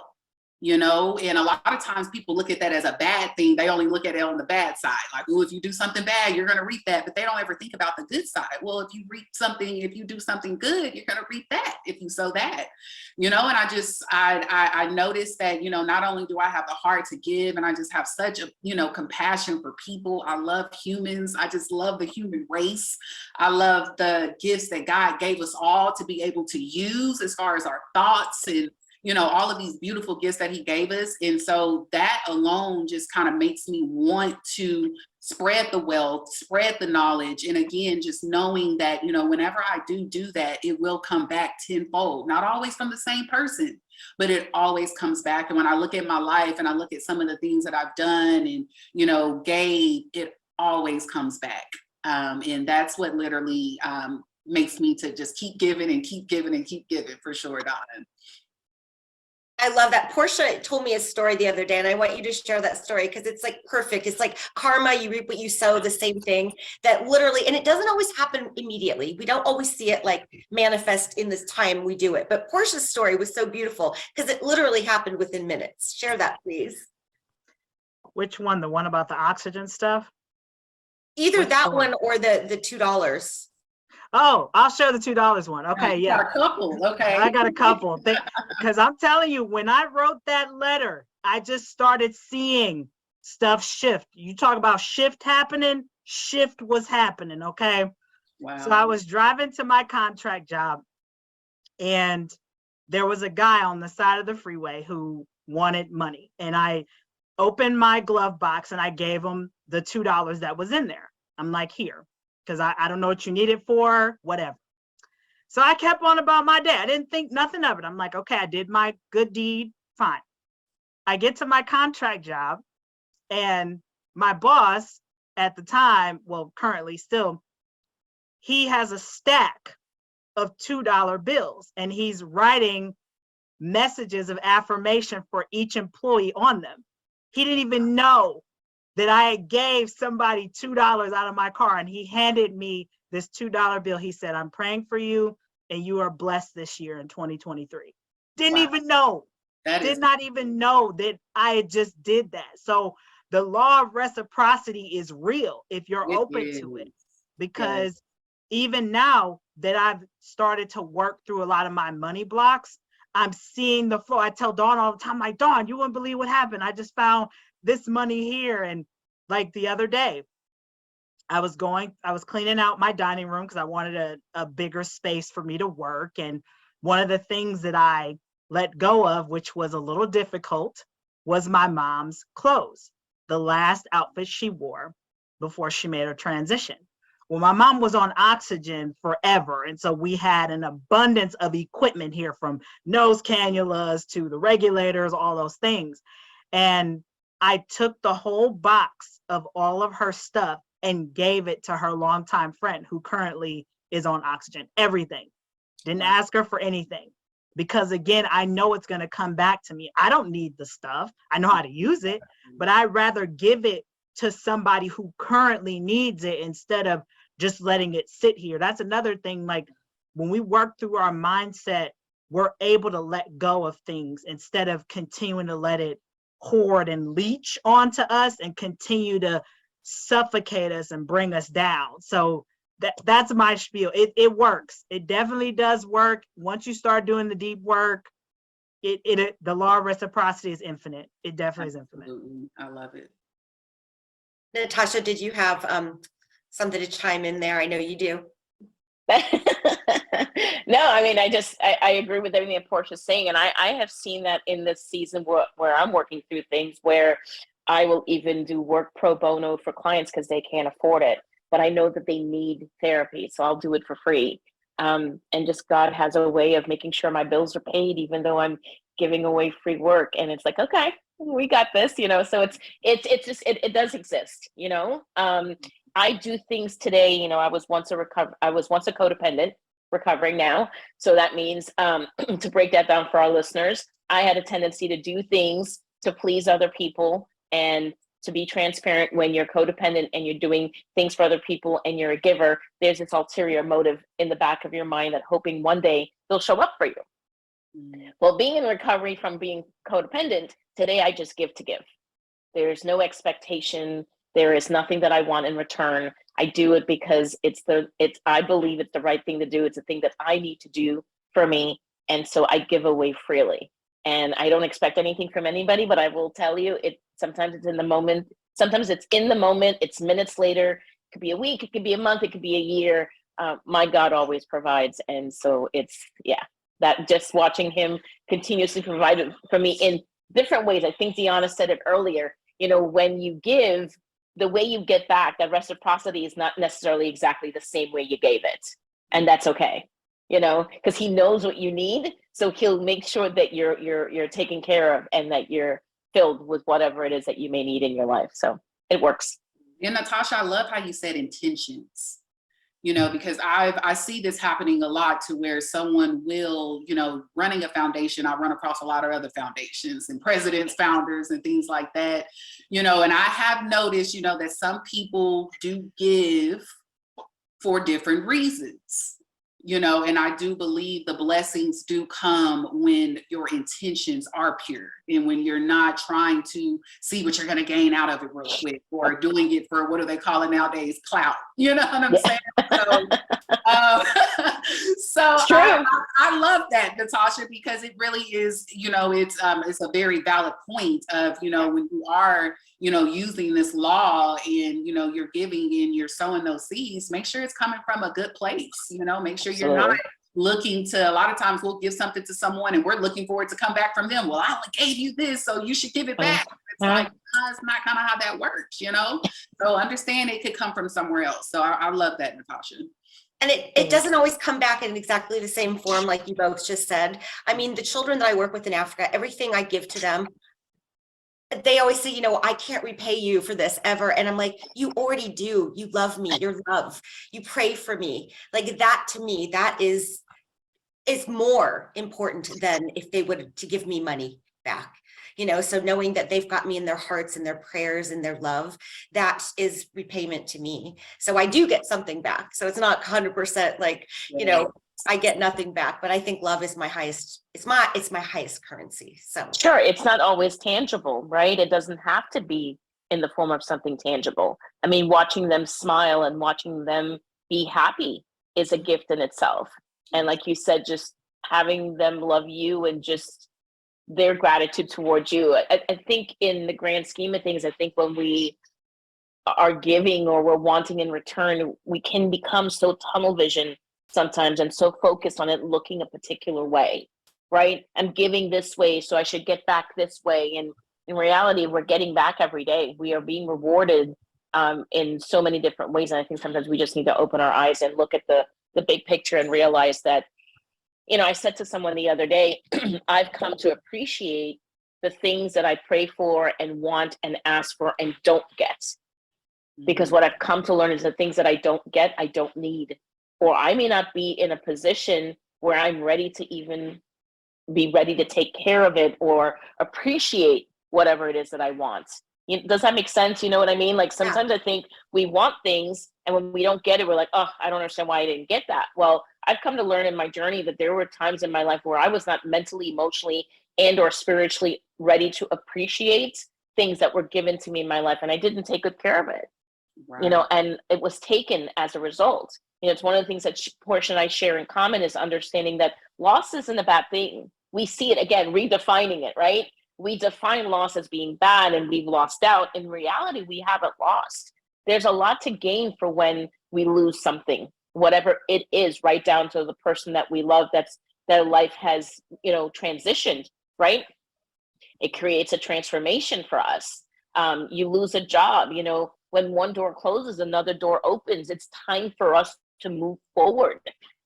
Speaker 5: And a lot of times people look at that as a bad thing. They only look at it on the bad side. Like, oh, if you do something bad, you're going to reap that. But they don't ever think about the good side. Well, if you do something good, you're going to reap that if you sow that, and I noticed that, not only do I have the heart to give, and I just have such a, compassion for people. I love humans. I just love the human race. I love the gifts that God gave us all to be able to use as far as our thoughts and all of these beautiful gifts that he gave us. And so that alone just kind of makes me want to spread the wealth, spread the knowledge. And again, just knowing that, whenever I do that, it will come back tenfold, not always from the same person, but it always comes back. And when I look at my life and I look at some of the things that I've done and, gave, it always comes back. And that's what literally makes me to just keep giving and keep giving and keep giving, for sure, Donna.
Speaker 4: I love that. Portia told me a story the other day, and I want you to share that story because it's like perfect. It's like karma, you reap what you sow, the same thing that literally, and it doesn't always happen immediately. We don't always see it like manifest in this time we do it. But Portia's story was so beautiful because it literally happened within minutes. Share that, please.
Speaker 2: Which one? The one about the oxygen stuff?
Speaker 4: Either that one or the $2.
Speaker 2: Oh, I'll share the $2 one. Okay, yeah.
Speaker 5: Got a couple. Okay.
Speaker 2: I got a couple. Because I'm telling you, when I wrote that letter, I just started seeing stuff shift. You talk about shift happening, shift was happening, okay?
Speaker 5: Wow.
Speaker 2: So I was driving to my contract job, and there was a guy on the side of the freeway who wanted money. And I opened my glove box and I gave him the $2 that was in there. I'm like, here. Because I don't know what you need it for, whatever. So I kept on about my day. I didn't think nothing of it. I'm like, okay, I did my good deed, fine. I get to my contract job, and my boss at the time, well, currently still, he has a stack of $2 bills, and he's writing messages of affirmation for each employee on them. He didn't even know that I gave somebody $2 out of my car, and he handed me this $2 bill. He said, I'm praying for you and you are blessed this year in 2023. Didn't even know, did not even know that I just did that. So the law of reciprocity is real if you're open to it, because even now that I've started to work through a lot of my money blocks, I'm seeing the flow. I tell Dawn all the time, like, Dawn, you wouldn't believe what happened. I just found this money here. And like the other day, I was cleaning out my dining room because I wanted a bigger space for me to work. And one of the things that I let go of, which was a little difficult, was my mom's clothes, the last outfit she wore before she made her transition. Well, my mom was on oxygen forever. And so we had an abundance of equipment here, from nose cannulas to the regulators, all those things. And I took the whole box of all of her stuff and gave it to her longtime friend who currently is on oxygen. Everything. Didn't ask her for anything, because again, I know it's going to come back to me. I don't need the stuff. I know how to use it, but I'd rather give it to somebody who currently needs it instead of just letting it sit here. That's another thing. Like, when we work through our mindset, we're able to let go of things instead of continuing to let it hoard and leech onto us and continue to suffocate us and bring us down. So that's my spiel. It works. It definitely does work. Once you start doing the deep work, the law of reciprocity is infinite. It definitely is infinite.
Speaker 5: I love it.
Speaker 4: Natashah, did you have something to chime in there? I know you do.
Speaker 3: No, I mean, I agree with everything that Portia's saying. And I have seen that in this season where I'm working through things where I will even do work pro bono for clients because they can't afford it, but I know that they need therapy. So I'll do it for free. And just God has a way of making sure my bills are paid, even though I'm giving away free work. And it's like, okay, we got this, so it does exist, I do things today, I was once a codependent, recovering now. So that means, to break that down for our listeners, I had a tendency to do things to please other people and to be transparent when you're codependent and you're doing things for other people and you're a giver, there's this ulterior motive in the back of your mind that hoping one day they'll show up for you. Well, being in recovery from being codependent, today I just give to give. There's no expectation. There is nothing that I want in return. I do it because I believe it's the right thing to do. It's a thing that I need to do for me. And so I give away freely. And I don't expect anything from anybody, but I will tell you, sometimes it's in the moment. Sometimes it's in the moment. It's minutes later. It could be a week. It could be a month. It could be a year. My God always provides. And so that just watching him continuously provide for me in different ways. I think De'iona said it earlier, when you give, the way you get back, that reciprocity is not necessarily exactly the same way you gave it. And that's okay, because he knows what you need. So he'll make sure that you're taken care of and that you're filled with whatever it is that you may need in your life. So it works.
Speaker 5: And Natashah, I love how you said intentions. Because I see this happening a lot, to where someone will, running a foundation, I run across a lot of other foundations and presidents, founders, and things like that, and I have noticed, that some people do give for different reasons, and I do believe the blessings do come when your intentions are pure and when you're not trying to see what you're going to gain out of it real quick, or doing it for, what do they call it nowadays? Clout. You know what I'm saying? So I love that, Natashah, because it really is, it's a very valid point of, when you are, using this law and, you're giving and you're sowing those seeds, make sure it's coming from a good place, make sure you're not looking to, a lot of times we'll give something to someone and we're looking for it to come back from them. Well, I only gave you this, so you should give it back. It's like, it's not kind of how that works, So understand it could come from somewhere else. So I love that, Natashah.
Speaker 4: And it doesn't always come back in exactly the same form, like you both just said. I mean, the children that I work with in Africa, everything I give to them, they always say, I can't repay you for this ever. And I'm like, you already do. You love me. You're love. You pray for me. Like that, to me, that is more important than if they would to give me money back. So knowing that they've got me in their hearts and their prayers and their love, that is repayment to me. So I do get something back. So it's not 100% like, I get nothing back, but I think love is my highest, it's my highest currency. So
Speaker 3: sure, it's not always tangible, right? It doesn't have to be in the form of something tangible. I mean, watching them smile and watching them be happy is a gift in itself. And like you said, just having them love you and just their gratitude towards you. I think in the grand scheme of things, I think when we are giving or we're wanting in return, we can become so tunnel vision sometimes and so focused on it looking a particular way, right? I'm giving this way, so I should get back this way. And in reality, we're getting back every day. We are being rewarded in so many different ways. And I think sometimes we just need to open our eyes and look at the big picture and realize that, I said to someone the other day, I've come to appreciate the things that I pray for and want and ask for and don't get. Because what I've come to learn is the things that I don't get, I don't need. Or I may not be in a position where I'm ready to even be ready to take care of it or appreciate whatever it is that I want. Does that make sense? You know what I mean? Like sometimes I think we want things and when we don't get it, we're like, oh, I don't understand why I didn't get that. Well, I've come to learn in my journey that there were times in my life where I was not mentally, emotionally, and or spiritually ready to appreciate things that were given to me in my life. And I didn't take good care of it,
Speaker 5: Right.
Speaker 3: And it was taken as a result. It's one of the things that Portia and I share in common is understanding that loss isn't a bad thing. We see it, again, redefining it, right? We define loss as being bad and we've lost out. In reality, we haven't lost. There's a lot to gain for when we lose something, whatever it is, right down to the person that we love, their life has, transitioned, right? It creates a transformation for us. You lose a job, when one door closes, another door opens. It's time for us to move forward.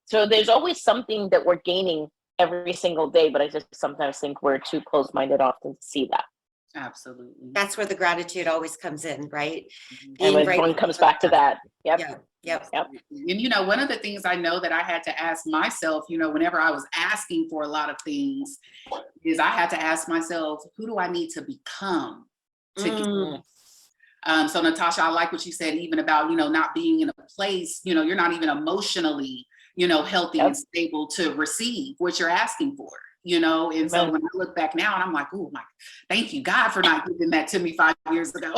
Speaker 3: So there's always something that we're gaining every single day, but I just sometimes think we're too close-minded often to see that.
Speaker 5: Absolutely.
Speaker 4: that's where the gratitude always comes in, right?
Speaker 3: And when everyone comes back to that. Yep.
Speaker 4: Yep.
Speaker 5: And one of the things I know that I had to ask myself, whenever I was asking for a lot of things, is I had to ask myself, who do I need to become to get So Natashah, I like what you said, even about, not being in a place, you're not even emotionally, healthy and stable to receive what you're asking for. And so when I look back now and I'm like, oh my, thank you God for not giving that to me 5 years ago.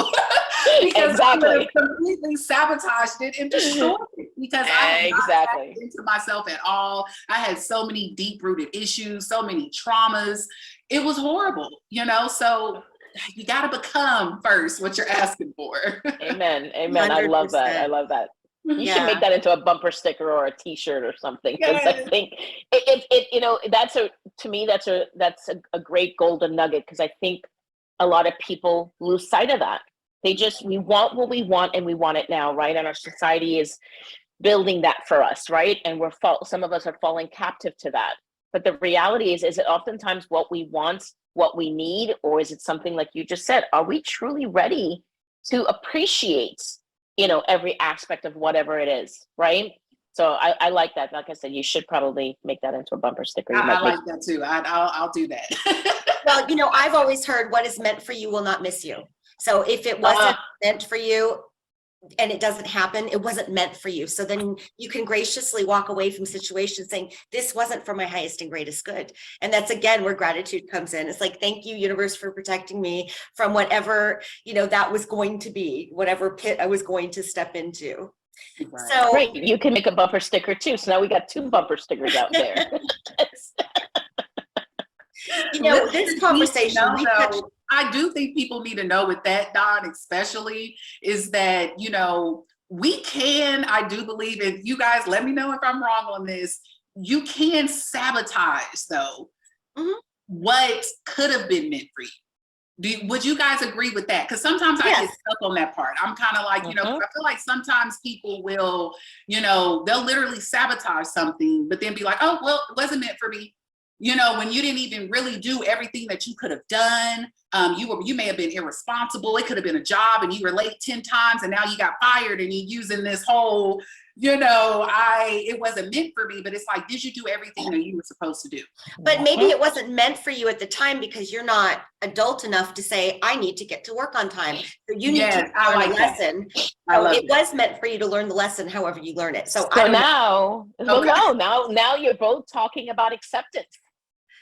Speaker 5: Because I would have completely sabotaged it and destroyed it, because I had not tapped into myself at all. I had so many deep-rooted issues, so many traumas. It was horrible, so you got to become first what you're asking for. Amen.
Speaker 3: 100%. I love that. I love that. You should make that into a bumper sticker or a T-shirt or something. Because I think that's a great golden nugget, because I think a lot of people lose sight of that. We want what we want, and we want it now, right? And our society is building that for us, right? And some of us are falling captive to that. But the reality is it oftentimes what we want, what we need, or is it something like you just said? Are we truly ready to appreciate, every aspect of whatever it is, right? So I like that. Like I said, you should probably make that into a bumper sticker.
Speaker 5: I like that too. I'll do that.
Speaker 4: Well, I've always heard what is meant for you will not miss you. So if it wasn't meant for you and it doesn't happen, it wasn't meant for you. So then you can graciously walk away from situations saying, this wasn't for my highest and greatest good. And that's, again, where gratitude comes in. It's like, thank you, universe, for protecting me from whatever, that was going to be, whatever pit I was going to step into.
Speaker 5: Right.
Speaker 4: So
Speaker 3: great. You can make a bumper sticker too. So now we got 2 bumper stickers out there.
Speaker 4: This conversation,
Speaker 5: I do think people need to know with that, Dawn, especially, is that, we can, I do believe, and you guys let me know if I'm wrong on this, you can sabotage, though, what could have been meant for you. Would you guys agree with that? Because sometimes I get stuck on that part. I'm kind of like, I feel like sometimes people will, they'll literally sabotage something, but then be like, oh, well, it wasn't meant for me. When you didn't even really do everything that you could have done. You may have been irresponsible. It could have been a job and you were late 10 times and now you got fired, and you're using this whole, it wasn't meant for me. But it's like, did you do everything that you were supposed to do?
Speaker 4: But maybe it wasn't meant for you at the time because you're not adult enough to say, I need to get to work on time. So you need to learn a lesson. So it was meant for you to learn the lesson however you learn it. So
Speaker 3: now you're both talking about acceptance,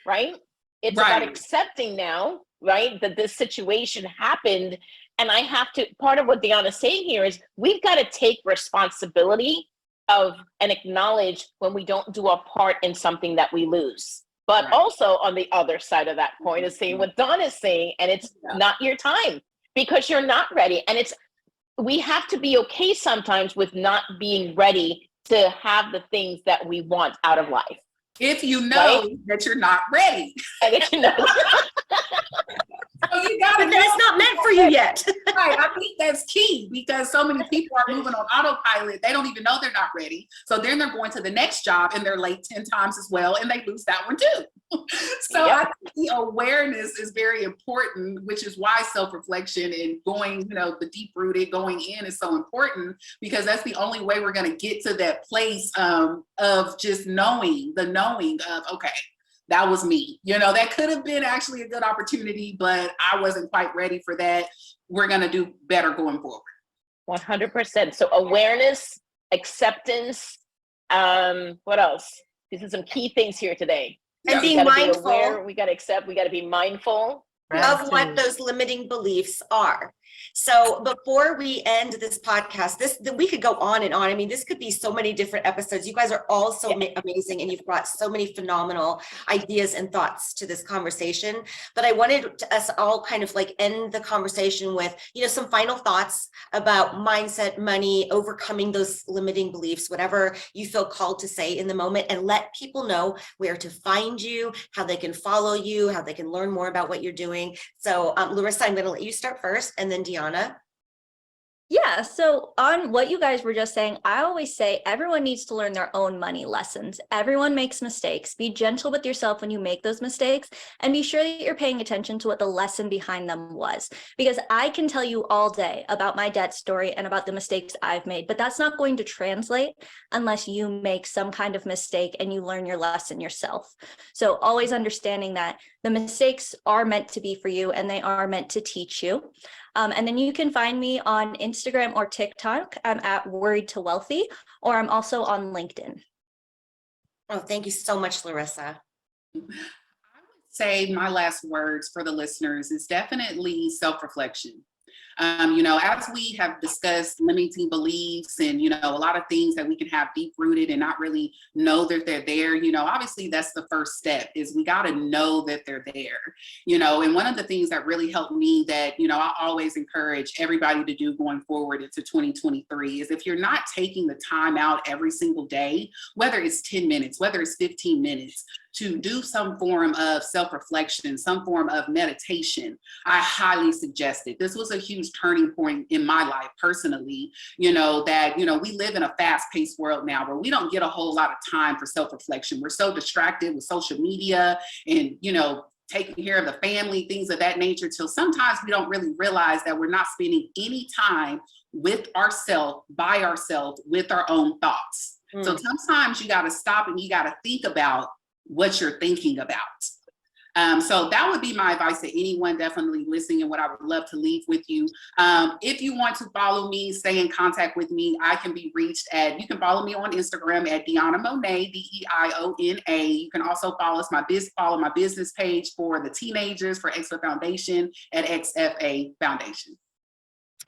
Speaker 3: right? It's about accepting now, right, that this situation happened. And I have to, part of what De'iona is saying here is we've got to take responsibility of and acknowledge when we don't do our part in something that we lose. But also on the other side of that coin is saying what Dawn is saying, and it's not your time because you're not ready. And we have to be okay sometimes with not being ready to have the things that we want out of life.
Speaker 5: If you know that you're not ready.
Speaker 3: And if you know.
Speaker 5: So you gotta
Speaker 4: but then it's not meant for you yet.
Speaker 5: Right. I think that's key because so many people are moving on autopilot. They don't even know they're not ready. So then they're going to the next job and they're late 10 times as well, and they lose that one too. So I think the awareness is very important, which is why self-reflection and going, the deep rooted going in is so important, because that's the only way we're going to get to that place of just knowing of, okay, that was me. That could have been actually a good opportunity, but I wasn't quite ready for that. We're going to do better going forward. 100%.
Speaker 3: So awareness, acceptance, what else? These are some key things here today.
Speaker 4: And being mindful.
Speaker 3: We got to accept, we got to be mindful
Speaker 4: of what those limiting beliefs are. So before we end this podcast, we could go on and on. I mean, this could be so many different episodes. You guys are all so amazing, and you've brought so many phenomenal ideas and thoughts to this conversation. But I wanted us all kind of like end the conversation with, some final thoughts about mindset, money, overcoming those limiting beliefs, whatever you feel called to say in the moment, and let people know where to find you, how they can follow you, how they can learn more about what you're doing. So Larissa, I'm going to let you start first, and then De'iona.
Speaker 6: Yeah, so on what you guys were just saying, I always say everyone needs to learn their own money lessons. Everyone makes mistakes. Be gentle with yourself when you make those mistakes, and be sure that you're paying attention to what the lesson behind them was. Because I can tell you all day about my debt story and about the mistakes I've made, but that's not going to translate unless you make some kind of mistake and you learn your lesson yourself. So always understanding that The mistakes are meant to be for you, and they are meant to teach you. And then you can find me on Instagram or TikTok. I'm at Worried to Wealthy, or I'm also on LinkedIn.
Speaker 4: Oh, thank you so much, Larissa.
Speaker 5: I would say my last words for the listeners is definitely self-reflection. As we have discussed limiting beliefs and, a lot of things that we can have deep rooted and not really know that they're there, obviously that's the first step is we got to know that they're there, and one of the things that really helped me that, I always encourage everybody to do going forward into 2023 is if you're not taking the time out every single day, whether it's 10 minutes, whether it's 15 minutes, to do some form of self-reflection, some form of meditation, I highly suggest it. This was a huge turning point in my life personally, that, we live in a fast-paced world now where we don't get a whole lot of time for self-reflection. We're so distracted with social media and, taking care of the family, things of that nature, till sometimes we don't really realize that we're not spending any time with ourselves, by ourselves, with our own thoughts. So sometimes you got to stop and you got to think about what you're thinking about. So that would be my advice to anyone definitely listening and what I would love to leave with you. If you want to follow me, stay in contact with me, I can be reached you can follow me on Instagram at De'iona Monay, De'iona. You can also follow my business page for the teenagers for XFA Foundation at XFA Foundation.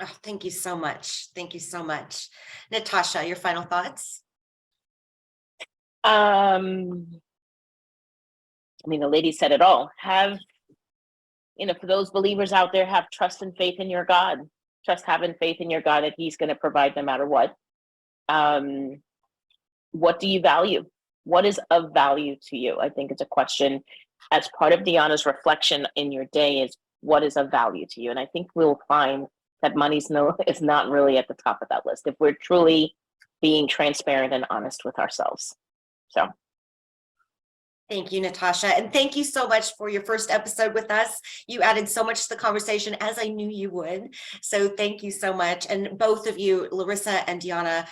Speaker 4: Oh, thank you so much. Thank you so much. Natashah, your final thoughts?
Speaker 3: The lady said it all. For those believers out there, have trust and faith in your God. Having faith in your God that he's going to provide no matter what. What do you value? What is of value to you? I think it's a question as part of De'Iona's reflection in your day is what is of value to you? And I think we'll find that money's is not really at the top of that list if we're truly being transparent and honest with ourselves. So.
Speaker 4: Thank you, Natashah. And thank you so much for your first episode with us. You added so much to the conversation, as I knew you would. So thank you so much. And both of you, Larissa and De'iona,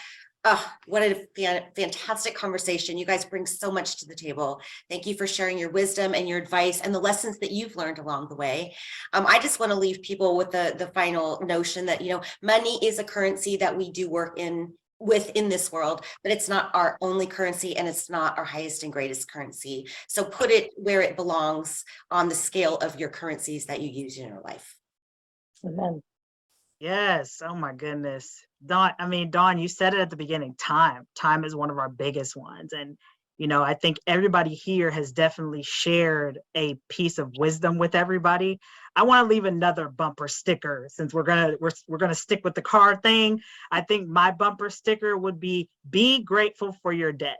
Speaker 4: what a fantastic conversation. You guys bring so much to the table. Thank you for sharing your wisdom and your advice and the lessons that you've learned along the way. I just want to leave people with the final notion that, money is a currency that we do work within this world, but it's not our only currency and it's not our highest and greatest currency. So put it where it belongs on the scale of your currencies that you use in your life.
Speaker 3: Amen.
Speaker 2: Yes. Oh my goodness. Dawn, you said it at the beginning, time is one of our biggest ones. And, I think everybody here has definitely shared a piece of wisdom with everybody. I want to leave another bumper sticker since we're going to stick with the car thing. I think my bumper sticker would be grateful for your debt,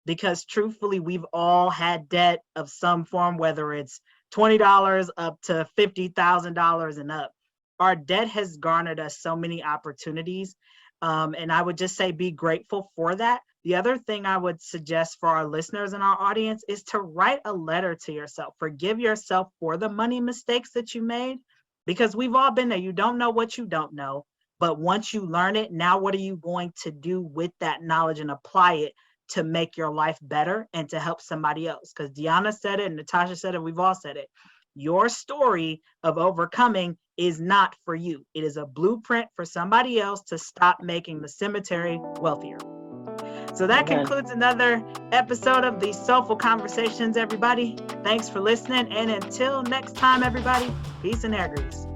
Speaker 2: because truthfully, we've all had debt of some form, whether it's $20 up to $50,000 and up. Our debt has garnered us so many opportunities. And I would just say be grateful for that. The other thing I would suggest for our listeners and our audience is to write a letter to yourself. Forgive yourself for the money mistakes that you made, because we've all been there. You don't know what you don't know, but once you learn it, now what are you going to do with that knowledge and apply it to make your life better and to help somebody else? Because De'iona said it and Natashah said it, we've all said it. Your story of overcoming is not for you. It is a blueprint for somebody else to stop making the cemetery wealthier. So that concludes another episode of the Soulful Conversations, everybody. Thanks for listening. And until next time, everybody, peace and hair grease.